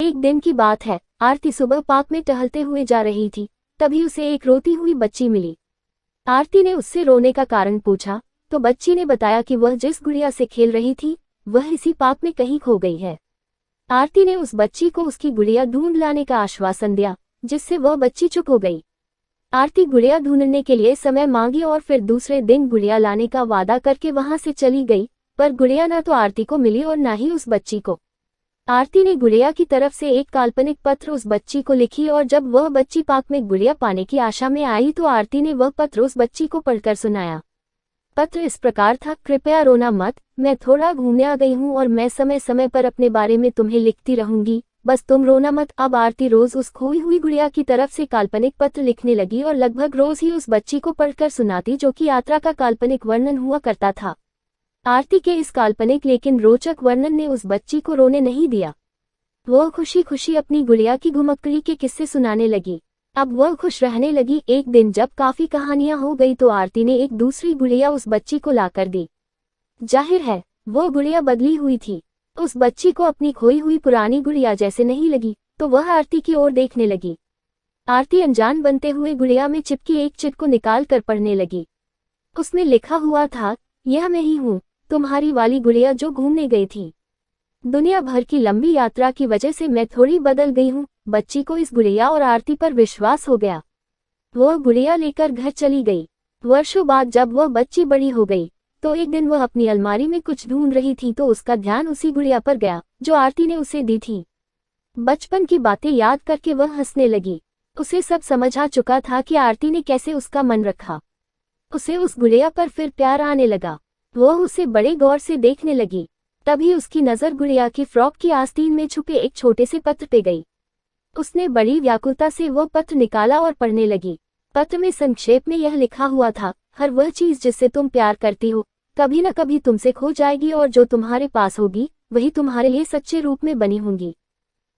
एक दिन की बात है, आरती सुबह पार्क में टहलते हुए जा रही थी। तभी उसे एक रोती हुई बच्ची मिली। आरती ने उससे रोने का कारण पूछा तो बच्ची ने बताया कि वह जिस गुड़िया से खेल रही थी वह इसी पार्क में कहीं खो गई है। आरती ने उस बच्ची को उसकी गुड़िया ढूंढ लाने का आश्वासन दिया, जिससे वह बच्ची चुप हो गई। आरती गुड़िया ढूंढने के लिए समय मांगी और फिर दूसरे दिन गुड़िया लाने का वादा करके वहां से चली गई, पर गुड़िया न तो आरती को मिली और न ही उस बच्ची को। आरती ने गुड़िया की तरफ से एक काल्पनिक पत्र उस बच्ची को लिखी और जब वह बच्ची पार्क में गुड़िया पाने की आशा में आई तो आरती ने वह पत्र उस बच्ची को पढ़कर सुनाया। पत्र इस प्रकार था, कृपया रोना मत, मैं थोड़ा घूमने आ गई हूँ और मैं समय समय पर अपने बारे में तुम्हें लिखती रहूंगी, बस तुम रोना मत। अब आरती रोज उस खोई हुई गुड़िया की तरफ से काल्पनिक पत्र लिखने लगी और लगभग रोज ही उस बच्ची को पढ़कर सुनाती, जो कि यात्रा का काल्पनिक वर्णन हुआ करता था। आरती के इस काल्पनिक लेकिन रोचक वर्णन ने उस बच्ची को रोने नहीं दिया। वह खुशी खुशी अपनी गुड़िया की घुमक्कड़ी के किस्से सुनाने लगी। अब वह खुश रहने लगी। एक दिन जब काफी कहानियां हो गई तो आरती ने एक दूसरी गुड़िया उस बच्ची को लाकर दी। जाहिर है वो गुड़िया बदली हुई थी। उस बच्ची को अपनी खोई हुई पुरानी गुड़िया जैसे नहीं लगी, तो वह आरती की ओर देखने लगी। आरती अनजान बनते हुए गुड़िया में चिपकी एक चिट को निकाल कर पढ़ने लगी। उसमें लिखा हुआ था, यह मैं ही हूँ, तुम्हारी वाली गुड़िया जो घूमने गई थी। दुनिया भर की लंबी यात्रा की वजह से मैं थोड़ी बदल गई हूँ। बच्ची को इस गुड़िया और आरती पर विश्वास हो गया। वह गुड़िया लेकर घर चली गई। वर्षों बाद जब वह बच्ची बड़ी हो गई तो एक दिन वह अपनी अलमारी में कुछ ढूंढ रही थी तो उसका ध्यान उसी गुड़िया पर गया जो आरती ने उसे दी थी। बचपन की बातें याद करके वह हंसने लगी। उसे सब समझ आ चुका था कि आरती ने कैसे उसका मन रखा। उसे उस गुड़िया पर फिर प्यार आने लगा। वह उसे बड़े गौर से देखने लगी। तभी उसकी नज़र गुड़िया की फ्रॉक की आस्तीन में छुपे एक छोटे से पत्र पे गई। उसने बड़ी व्याकुलता से वह पत्र निकाला और पढ़ने लगी। पत्र में संक्षेप में यह लिखा हुआ था, हर वह चीज जिससे तुम प्यार करती हो कभी न कभी तुमसे खो जाएगी और जो तुम्हारे पास होगी वही तुम्हारे लिए सच्चे रूप में बनी होंगी।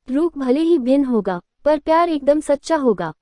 रूप भले ही भिन्न होगा पर प्यार एकदम सच्चा होगा।